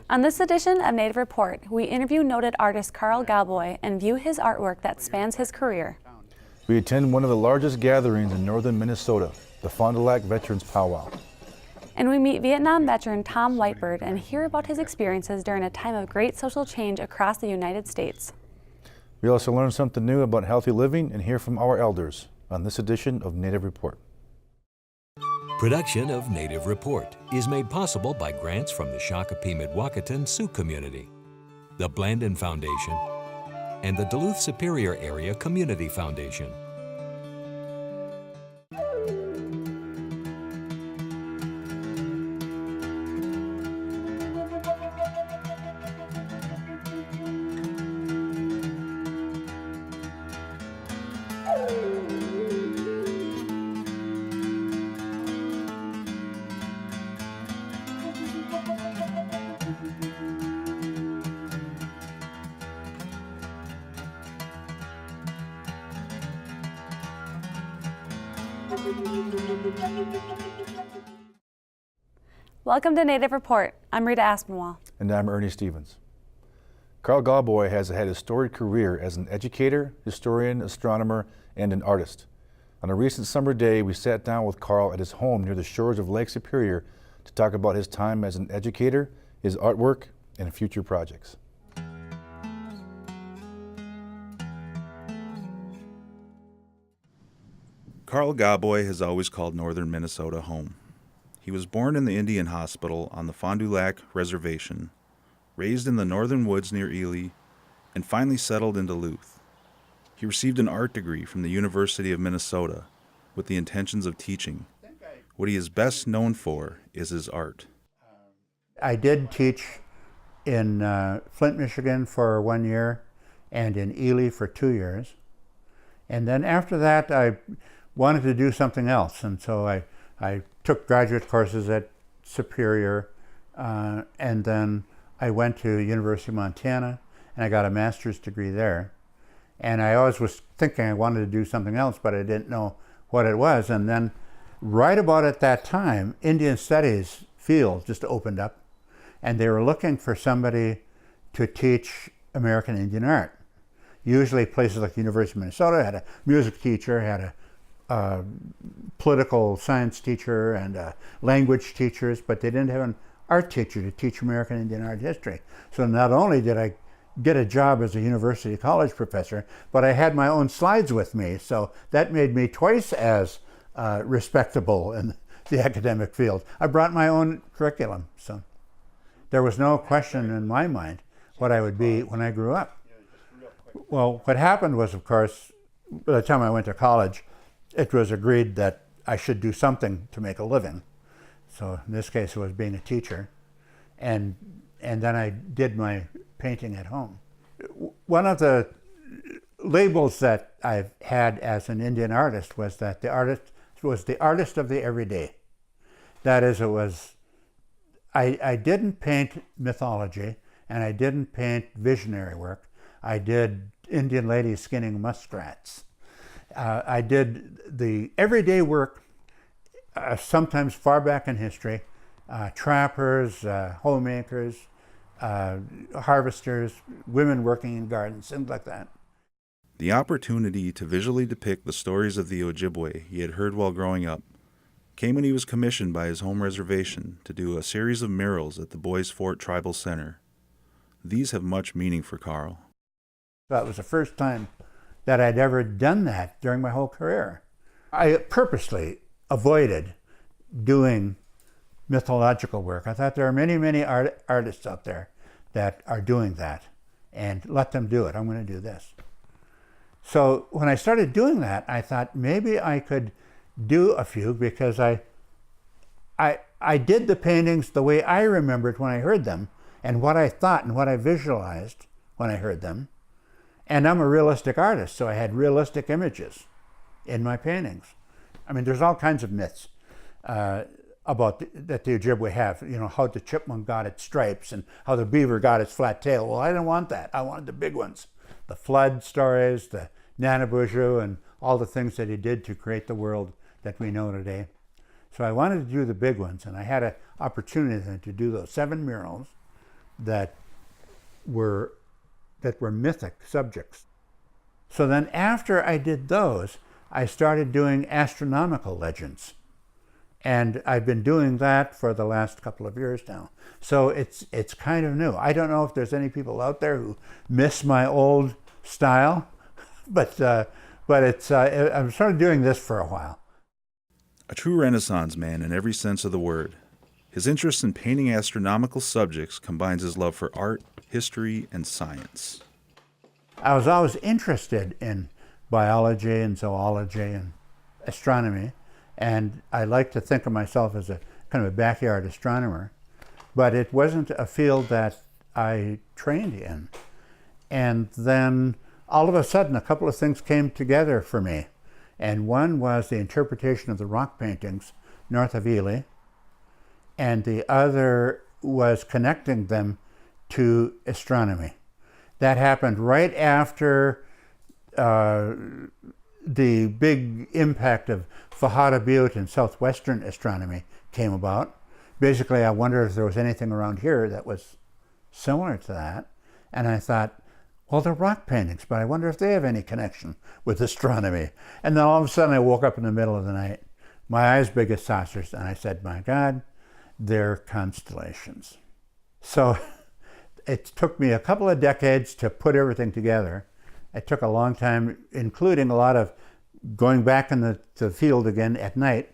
On this edition of Native Report, we interview noted artist Carl Gawboy and view his artwork that spans his career. We attend one of the largest gatherings in northern Minnesota, the Fond du Lac Veterans Powwow. And we meet Vietnam veteran Tom Whitebird and hear about his experiences during a time of great social change across the United States. We also learn something new about healthy living and hear from our elders on this edition of Native Report. Production of Native Report is made possible by grants from the Shakopee-Mdewakanton Sioux community, the Blandin Foundation, and the Duluth Superior Area Community Foundation. Welcome to Native Report. I'm Rita Aspinwall. And I'm Ernie Stevens. Carl Gawboy has had a storied career as an educator, historian, astronomer, and an artist. On a recent summer day, we sat down with Carl at his home near the shores of Lake Superior to talk about his time as an educator, his artwork, and future projects. Carl Gawboy has always called northern Minnesota home. He was born in the Indian Hospital on the Fond du Lac Reservation, raised in the northern woods near Ely, and finally settled in Duluth. He received an art degree from the University of Minnesota with the intentions of teaching. What he is best known for is his art. I did teach in Flint, Michigan for 1 year and in Ely for 2 years. And then after that, I wanted to do something else, and so I took graduate courses at Superior, and then I went to University of Montana, and I got a master's degree there. And I always was thinking I wanted to do something else, but I didn't know what it was. And then right about at that time, Indian Studies field just opened up, and they were looking for somebody to teach American Indian art. Usually places like the University of Minnesota had a music teacher, had a political science teacher and language teachers, but they didn't have an art teacher to teach American Indian art history. So not only did I get a job as a university college professor, but I had my own slides with me, so that made me twice as respectable in the academic field. I brought my own curriculum, so there was no question in my mind what I would be when I grew up. Well, what happened was, of course, by the time I went to college, it was agreed that I should do something to make a living. So in this case, it was being a teacher. And then I did my painting at home. One of the labels that I've had as an Indian artist was that the artist was the artist of the everyday. That is, I didn't paint mythology, and I didn't paint visionary work. I did Indian ladies skinning muskrats. I did the everyday work, sometimes far back in history, trappers, homemakers, harvesters, women working in gardens, things like that. The opportunity to visually depict the stories of the Ojibwe he had heard while growing up came when he was commissioned by his home reservation to do a series of murals at the Boys Fort Tribal Center. These have much meaning for Carl. That was the first time that I'd ever done that during my whole career. I purposely avoided doing mythological work. I thought there are many, many artists out there that are doing that, and let them do it. I'm going to do this. So when I started doing that, I thought maybe I could do a few, because I did the paintings the way I remembered when I heard them, and what I thought and what I visualized when I heard them. And I'm a realistic artist, so I had realistic images in my paintings. I mean, there's all kinds of myths about that the Ojibwe have, you know, how the chipmunk got its stripes and how the beaver got its flat tail. Well, I didn't want that. I wanted the big ones. The flood stories, the Nanabuju, and all the things that he did to create the world that we know today. So I wanted to do the big ones, and I had an opportunity to do those 7 murals that were mythic subjects. So then after I did those, I started doing astronomical legends. And I've been doing that for the last couple of years now. So it's kind of new. I don't know if there's any people out there who miss my old style, but it's I'm sort of doing this for a while. A true Renaissance man in every sense of the word. His interest in painting astronomical subjects combines his love for art, history, and science. I was always interested in biology and zoology and astronomy, and I like to think of myself as a kind of a backyard astronomer, but it wasn't a field that I trained in. And then all of a sudden a couple of things came together for me, and one was the interpretation of the rock paintings north of Ely, and the other was connecting them to astronomy. That happened right after the big impact of Fajada Butte and southwestern astronomy came about. Basically, I wondered if there was anything around here that was similar to that. And I thought, well, they're rock paintings, but I wonder if they have any connection with astronomy. And then all of a sudden I woke up in the middle of the night, my eyes big as saucers, and I said, my God, they're constellations. So it took me a couple of decades to put everything together. It took a long time, including a lot of going back in the field again at night,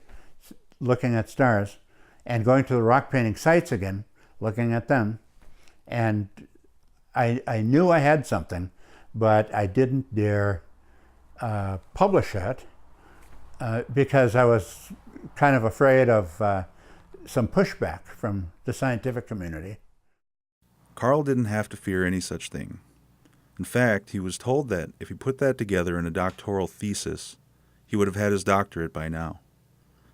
looking at stars, and going to the rock painting sites again, looking at them. And I knew I had something, but I didn't dare publish it because I was kind of afraid of some pushback from the scientific community. Carl didn't have to fear any such thing. In fact, he was told that if he put that together in a doctoral thesis, he would have had his doctorate by now.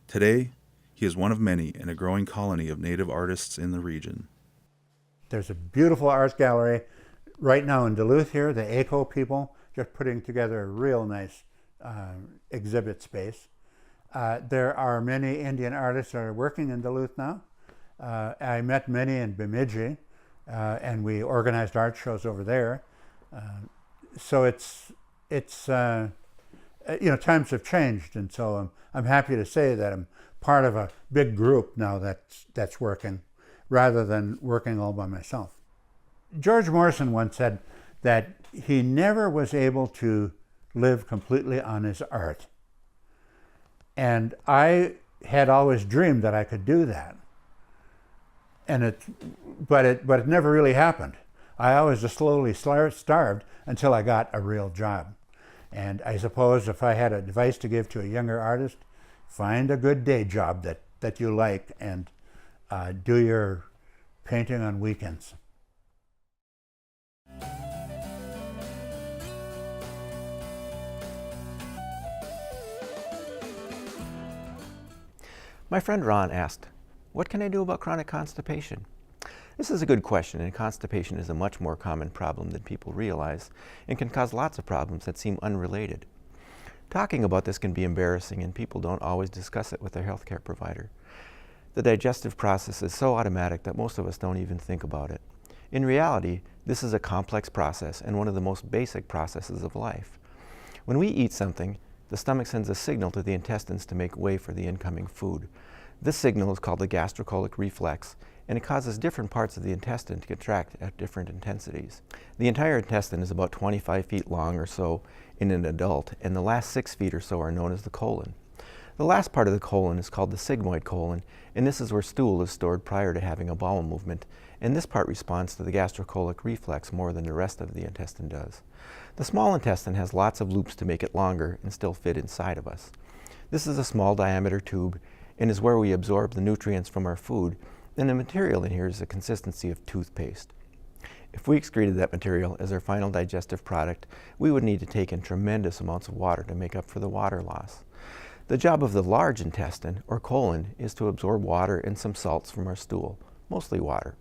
Today, he is one of many in a growing colony of native artists in the region. There's a beautiful art gallery right now in Duluth here, the ACO people, just putting together a real nice exhibit space. There are many Indian artists that are working in Duluth now. I met many in Bemidji, and we organized art shows over there. So it's you know, times have changed, and so I'm happy to say that I'm part of a big group now that's working, rather than working all by myself. George Morrison once said that he never was able to live completely on his art, and I had always dreamed that I could do that, but it never really happened. I always just slowly starved until I got a real job. And I suppose if I had advice to give to a younger artist, find a good day job that you like, and do your painting on weekends. My friend Ron asked, what can I do about chronic constipation? This is a good question, and constipation is a much more common problem than people realize and can cause lots of problems that seem unrelated. Talking about this can be embarrassing, and people don't always discuss it with their healthcare provider. The digestive process is so automatic that most of us don't even think about it. In reality, this is a complex process and one of the most basic processes of life. When we eat something, the stomach sends a signal to the intestines to make way for the incoming food. This signal is called the gastrocolic reflex, and it causes different parts of the intestine to contract at different intensities. The entire intestine is about 25 feet long or so in an adult, and the last 6 feet or so are known as the colon. The last part of the colon is called the sigmoid colon, and this is where stool is stored prior to having a bowel movement, and this part responds to the gastrocolic reflex more than the rest of the intestine does. The small intestine has lots of loops to make it longer and still fit inside of us. This is a small diameter tube and is where we absorb the nutrients from our food, and the material in here is the consistency of toothpaste. If we excreted that material as our final digestive product, we would need to take in tremendous amounts of water to make up for the water loss. The job of the large intestine, or colon, is to absorb water and some salts from our stool, mostly water.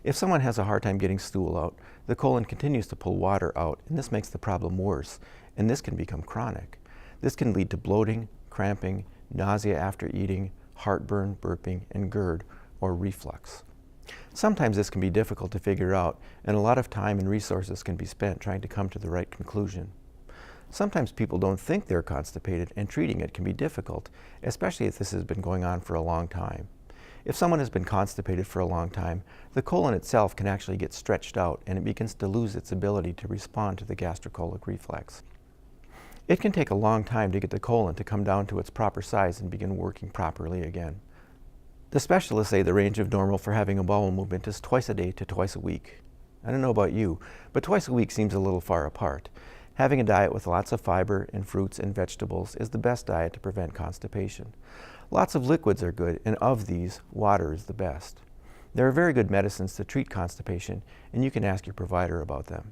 If someone has a hard time getting stool out, the colon continues to pull water out, and this makes the problem worse, and this can become chronic. This can lead to bloating, cramping, nausea after eating, heartburn, burping, and GERD, or reflux. Sometimes this can be difficult to figure out, and a lot of time and resources can be spent trying to come to the right conclusion. Sometimes people don't think they're constipated, and treating it can be difficult, especially if this has been going on for a long time. If someone has been constipated for a long time, the colon itself can actually get stretched out and it begins to lose its ability to respond to the gastrocolic reflex. It can take a long time to get the colon to come down to its proper size and begin working properly again. The specialists say the range of normal for having a bowel movement is twice a day to twice a week. I don't know about you, but twice a week seems a little far apart. Having a diet with lots of fiber and fruits and vegetables is the best diet to prevent constipation. Lots of liquids are good, and of these, water is the best. There are very good medicines to treat constipation, and you can ask your provider about them.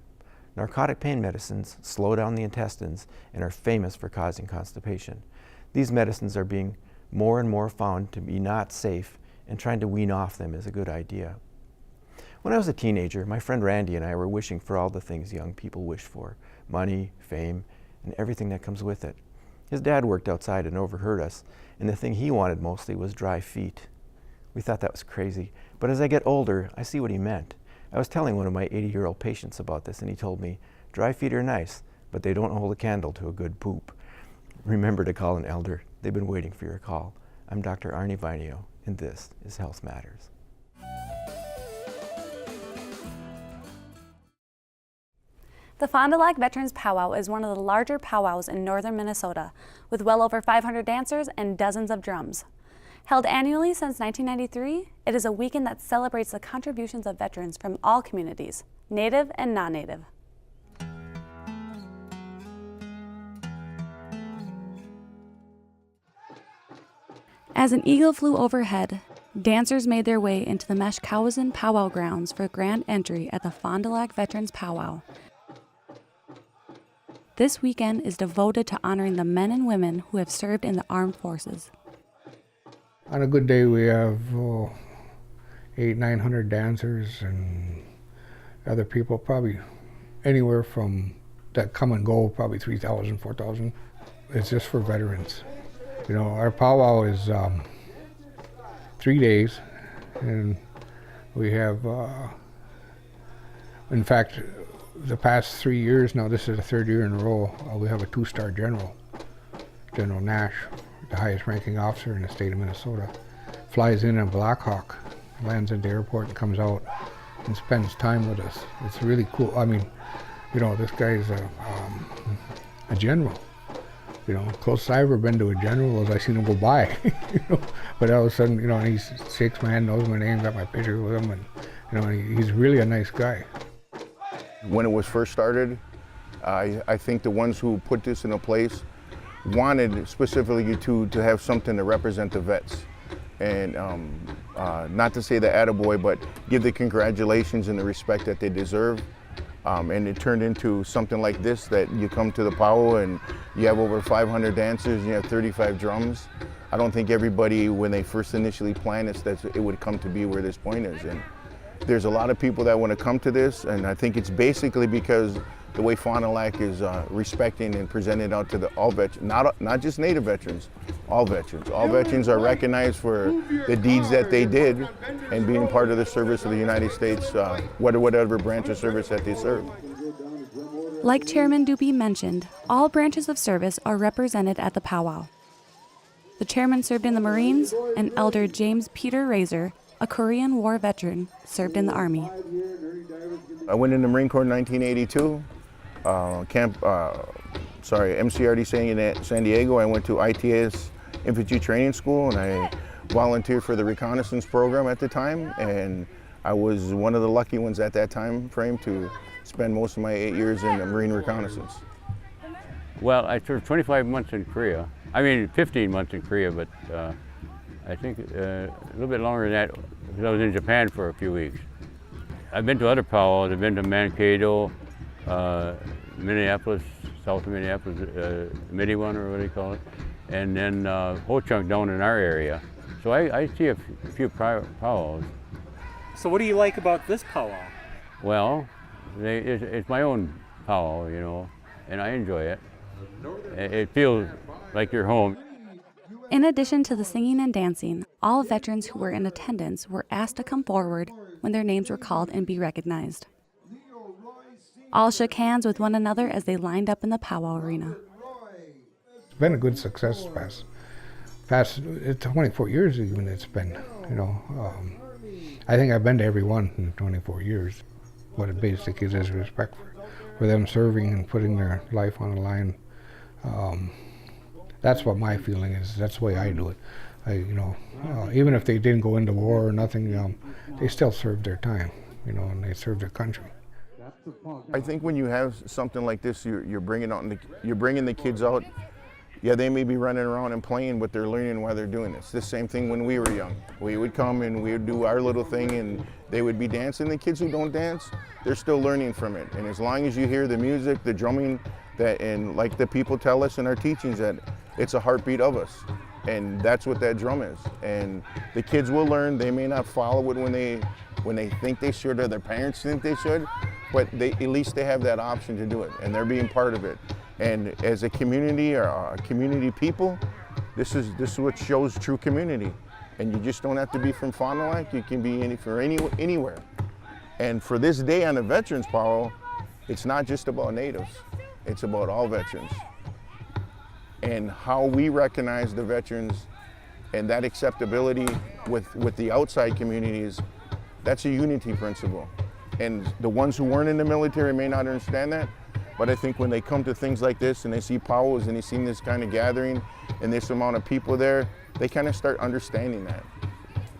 Narcotic pain medicines slow down the intestines and are famous for causing constipation. These medicines are being more and more found to be not safe, and trying to wean off them is a good idea. When I was a teenager, my friend Randy and I were wishing for all the things young people wish for: money, fame, and everything that comes with it. His dad worked outside and overheard us, and the thing he wanted mostly was dry feet. We thought that was crazy, but as I get older, I see what he meant. I was telling one of my 80-year-old patients about this, and he told me, "Dry feet are nice, but they don't hold a candle to a good poop." Remember to call an elder. They've been waiting for your call. I'm Dr. Arnie Vinio, and this is Health Matters. The Fond du Lac Veterans Powwow is one of the larger powwows in northern Minnesota, with well over 500 dancers and dozens of drums. Held annually since 1993, it is a weekend that celebrates the contributions of veterans from all communities, Native and non-Native. As an eagle flew overhead, dancers made their way into the Meshkowazin Powwow grounds for grand entry at the Fond du Lac Veterans Powwow. This weekend is devoted to honoring the men and women who have served in the armed forces. On a good day, we have 800-900 dancers and other people, probably anywhere from that come and go, probably 3,000, 4,000. It's just for veterans. You know, our powwow is 3 days, and we have, in fact, the past 3 years now, this is the third year in a row, we have a 2-star general, General Nash, the highest ranking officer in the state of Minnesota, flies in a Black Hawk, lands at the airport and comes out and spends time with us. It's really cool. I mean, you know, this guy's a general. You know, closest I ever been to a general was I seen him go by. You know? But all of a sudden, you know, he shakes my hand, knows my name, got my picture with him, and you know, he's really a nice guy. When it was first started, I think the ones who put this into place wanted specifically to have something to represent the vets. And not to say the attaboy, but give the congratulations and the respect that they deserve. And it turned into something like this, that you come to the powwow and you have over 500 dancers, you have 35 drums. I don't think everybody, when they first initially planned this, that it would come to be where this point is. And there's a lot of people that want to come to this, and I think it's basically because the way Fond du Lac is respecting and presenting out to all veterans, not just Native veterans, all veterans. All veterans are recognized for the deeds that they did and being part of the service of the United States, whatever branch of service that they serve. Like Chairman Doopy mentioned, all branches of service are represented at the powwow. The chairman served in the Marines, and Elder James Peter Razor, a Korean War veteran, served in the Army. I went in the Marine Corps in 1982. MCRD San Diego. I went to ITS Infantry Training School, and I volunteered for the reconnaissance program at the time, and I was one of the lucky ones at that time frame to spend most of my 8 years in the Marine reconnaissance. Well, I served 25 months in Korea. I mean, 15 months in Korea, but I think a little bit longer than that, because I was in Japan for a few weeks. I've been to other powwows. I've been to Mankato, Minneapolis, south of Minneapolis, Middyone, or what do you call it, and then Ho Chunk down in our area. So I see a few powwows. So what do you like about this powwow? Well, it's my own powwow, you know, and I enjoy it. It feels like you're home. In addition to the singing and dancing, all veterans who were in attendance were asked to come forward when their names were called and be recognized. All shook hands with one another as they lined up in the powwow arena. It's been a good success past 24 years even it's been, you know. I think I've been to every one in 24 years. What it basically is respect for them serving and putting their life on the line. That's what my feeling is. That's the way I do it. Even if they didn't go into war or nothing, they still served their time, you know, and they served their country. I think when you have something like this, you're bringing the kids out. Yeah, they may be running around and playing, but they're learning while they're doing it. It's the same thing when we were young. We would come and we would do our little thing and they would be dancing. The kids who don't dance, they're still learning from it. And as long as you hear the music, the drumming, and like the people tell us in our teachings, that it's a heartbeat of us. And that's what that drum is. And the kids will learn. They may not follow it when they think they should or their parents think they should, but at least they have that option to do it and they're being part of it. And as a community or a community people, this is what shows true community. And you just don't have to be from Fond du Lac. You can be anywhere. And for this day on the Veterans Powwow, it's not just about natives. It's about all veterans. And how we recognize the veterans and that acceptability with the outside communities, that's a unity principle. And the ones who weren't in the military may not understand that, but I think when they come to things like this and they see powwows and they see this kind of gathering and this amount of people there, they kind of start understanding that.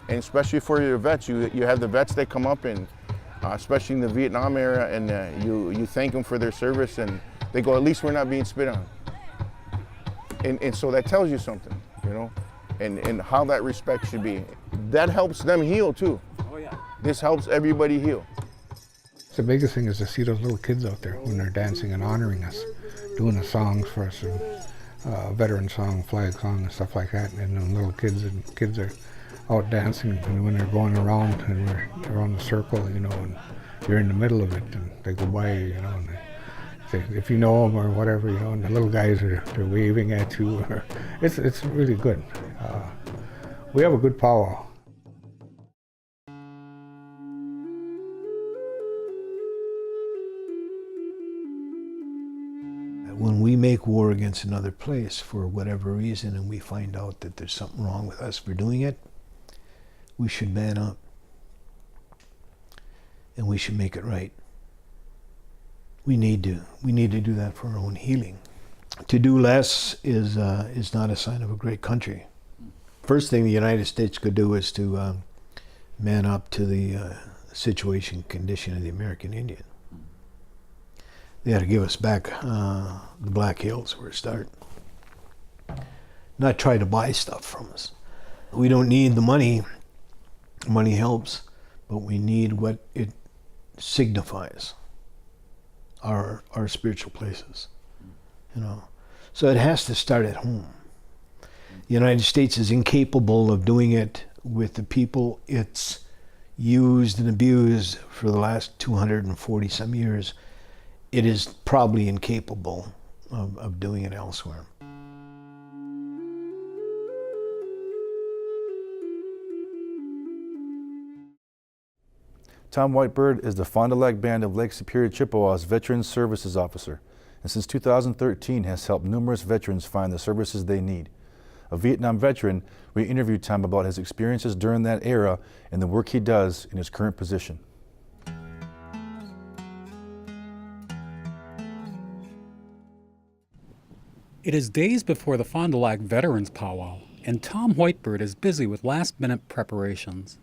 And especially for your vets, you have the vets that come up and especially in the Vietnam era, and you thank them for their service and they go, at least we're not being spit on. And so that tells you something, you know, and how that respect should be. That helps them heal too. Oh yeah. This helps everybody heal. The biggest thing is to see those little kids out there when they're dancing and honoring us, doing the songs for us, veteran song, flag song, and stuff like that. And the little kids are out dancing, and when they're going around and they're around the circle, you know, and you're in the middle of it, and they go by, you know, and they, if you know them or whatever, you know, and the little guys they're waving at you. It's really good. We have a good powwow. When we make war against another place for whatever reason and we find out that there's something wrong with us for doing it, we should man up and we should make it right. We need to do that for our own healing. To do less is not a sign of a great country. First thing the United States could do is to man up to the situation, condition of the American Indian. They had to give us back the Black Hills where it started. Not try to buy stuff from us. We don't need the money. Money helps, but we need what it signifies. Our spiritual places, you know. So it has to start at home. The United States is incapable of doing it with the people it's used and abused for the last 240 some years. It is probably incapable of doing it elsewhere. Tom Whitebird is the Fond du Lac Band of Lake Superior Chippewa's Veterans Services Officer, and since 2013 has helped numerous veterans find the services they need. A Vietnam veteran, we interviewed Tom about his experiences during that era and the work he does in his current position. It is days before the Fond du Lac Veterans Powwow, and Tom Whitebird is busy with last-minute preparations.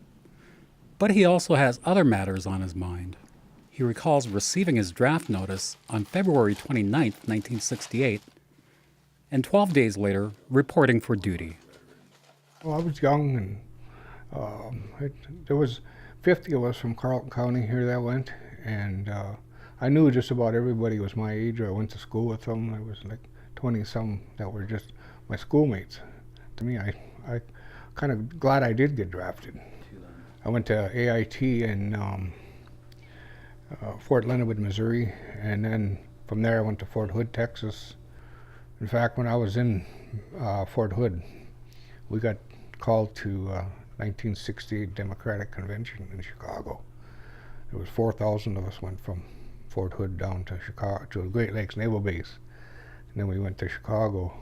But he also has other matters on his mind. He recalls receiving his draft notice on February 29, 1968, and 12 days later, reporting for duty. Well, I was young, and there was 50 of us from Carleton County here that went, and I knew just about everybody was my age, or I went to school with them. I was like 20-some that were just my schoolmates. To me, I kind of glad I did get drafted. I went to AIT in Fort Leonard, Missouri, and then from there I went to Fort Hood, Texas. In fact, when I was in Fort Hood, we got called to 1968 Democratic Convention in Chicago. There was 4,000 of us went from Fort Hood down to Chicago, to the Great Lakes Naval Base. And then we went to Chicago,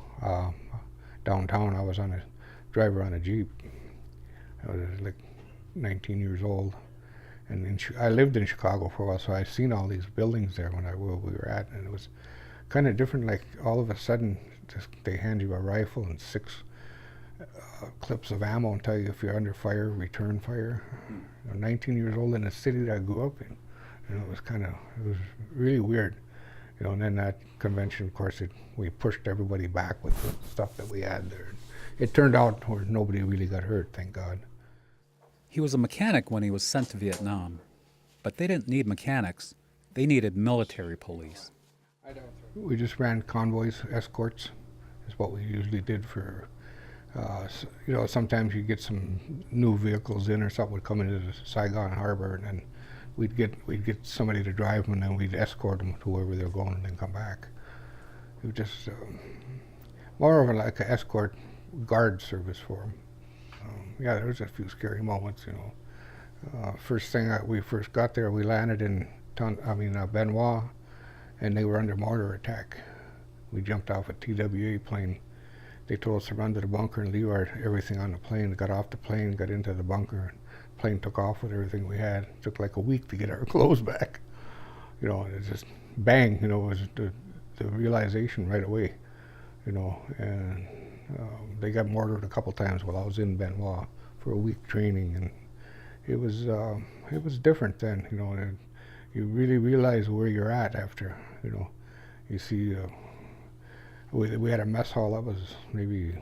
downtown. I was on a driver on a Jeep. I was like 19 years old. And I lived in Chicago for a while, so I've seen all these buildings there where we were at, and it was kind of different. Like all of a sudden, they hand you a rifle and 6 clips of ammo and tell you if you're under fire, return fire. You know, 19 years old in a city that I grew up in. You know, it was really weird. You know, and then that convention, of course, we pushed everybody back with the stuff that we had there. It turned out where nobody really got hurt, thank God. He was a mechanic when he was sent to Vietnam, but they didn't need mechanics. They needed military police. We just ran convoys, escorts, is what we usually did for, you know, sometimes you get some new vehicles in or something would come into the Saigon Harbor, and then we'd get somebody to drive them, and then we'd escort them to wherever they're going and then come back. It was just more of like an escort guard service for them. Yeah, there was a few scary moments, you know. First thing we first got there, we landed in Benoit, and they were under mortar attack. We jumped off a TWA plane. They told us to run to the bunker and leave everything on the plane. We got off the plane, got into the bunker. The plane took off with everything we had. It took like a week to get our clothes back. You know, it just bang, you know, it was the realization right away, you know. And they got mortared a couple times while I was in Benoit for a week training, and it was different then, you know. You really realize where you're at after, you know. You see, we had a mess hall that was maybe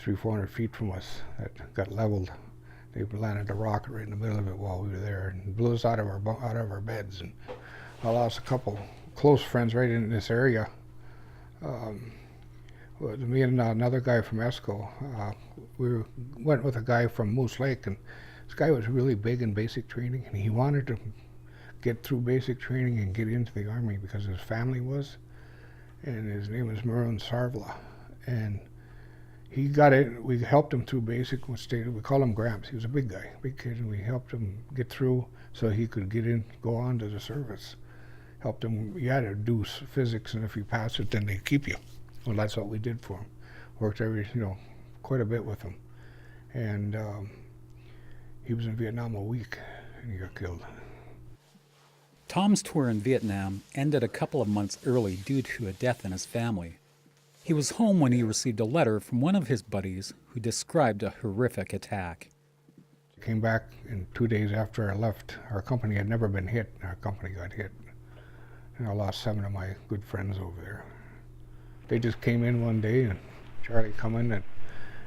300-400 feet from us that got leveled. They landed a rocket right in the middle of it while we were there and blew us out of our beds. And I lost a couple close friends right in this area. Me and another guy from ESCO, we went with a guy from Moose Lake, and this guy was really big in basic training, and he wanted to get through basic training and get into the Army because his family was, and his name was Maroon Sarvla, and he got it. We helped him through basic. We call him Gramps. He was a big guy, big kid, and we helped him get through so he could get in, go on to the service. Helped him. You had to do physics, and if you passed it, then they keep you. Well, that's what we did for him. Worked quite a bit with him. And he was in Vietnam a week, and he got killed. Tom's tour in Vietnam ended a couple of months early due to a death in his family. He was home when he received a letter from one of his buddies who described a horrific attack. Came back, and 2 days after I left, our company had never been hit. Our company got hit. And I lost 7 of my good friends over there. They just came in one day, and Charlie come in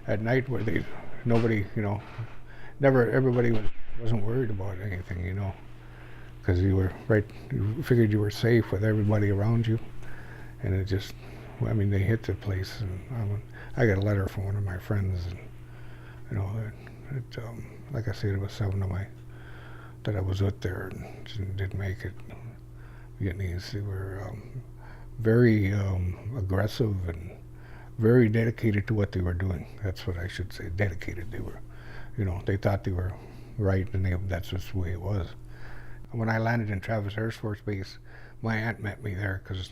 at night where nobody, you know, everybody wasn't worried about anything, you know, because you figured you were safe with everybody around you, and it just, I mean, they hit the place, and I got a letter from one of my friends, and, you know, like I said, it was 7 of my, that I was with there and didn't make it. Vietnamese, they were very aggressive and very dedicated to what they were doing. That's what I should say, dedicated. They were, you know, they thought they were right, and that's just the way it was. When I landed in Travis Air Force Base, my aunt met me there because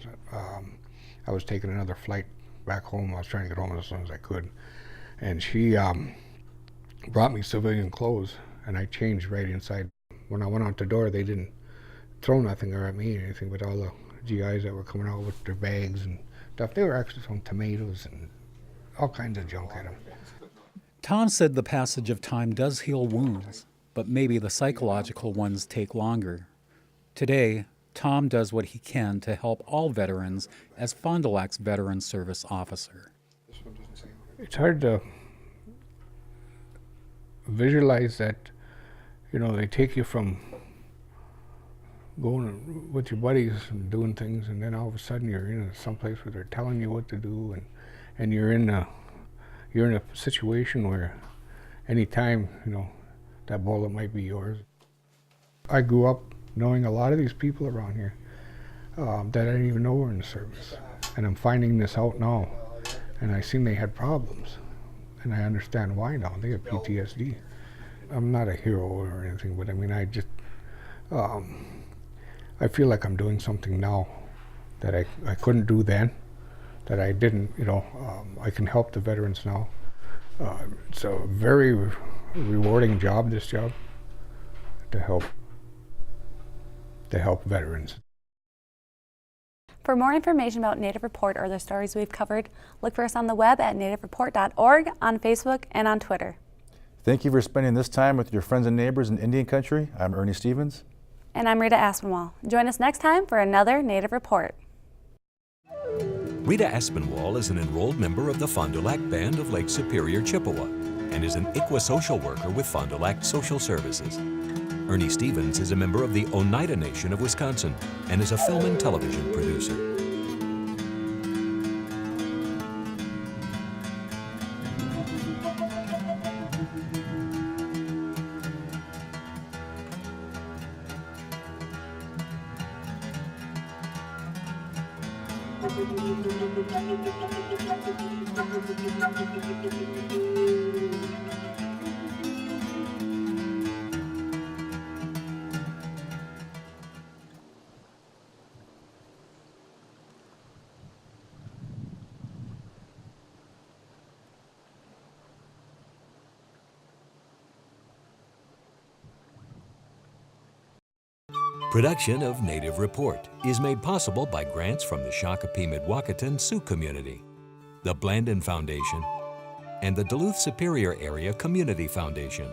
I was taking another flight back home. I was trying to get home as soon as I could. And she brought me civilian clothes, and I changed right inside. When I went out the door, they didn't throw nothing at me or anything, but all the GIs that were coming out with their bags and stuff, they were actually throwing tomatoes and all kinds of junk at them. Tom said the passage of time does heal wounds, but maybe the psychological ones take longer. Today, Tom does what he can to help all veterans as Fond du Lac's Veteran Service Officer. It's hard to visualize that, you know, they take you from going with your buddies and doing things, and then all of a sudden you're in someplace where they're telling you what to do, and you're in a situation where any time, you know, that bullet might be yours. I grew up knowing a lot of these people around here that I didn't even know were in the service, and I'm finding this out now, and I seen they had problems, and I understand why now. They have PTSD. I'm not a hero or anything, but I mean, I just, I feel like I'm doing something now that I couldn't do then, that I didn't, you know. I can help the veterans now. It's a very rewarding job, this job, to help veterans. For more information about Native Report or the stories we've covered, look for us on the web at nativereport.org, on Facebook, and on Twitter. Thank you for spending this time with your friends and neighbors in Indian Country. I'm Ernie Stevens. And I'm Rita Aspinwall. Join us next time for another Native Report. Rita Aspinwall is an enrolled member of the Fond du Lac Band of Lake Superior, Chippewa, and is an ICWA social worker with Fond du Lac Social Services. Ernie Stevens is a member of the Oneida Nation of Wisconsin and is a film and television producer. Production of Native Report is made possible by grants from the Shakopee-Mdewakanton Sioux community, the Blandin Foundation, and the Duluth Superior Area Community Foundation.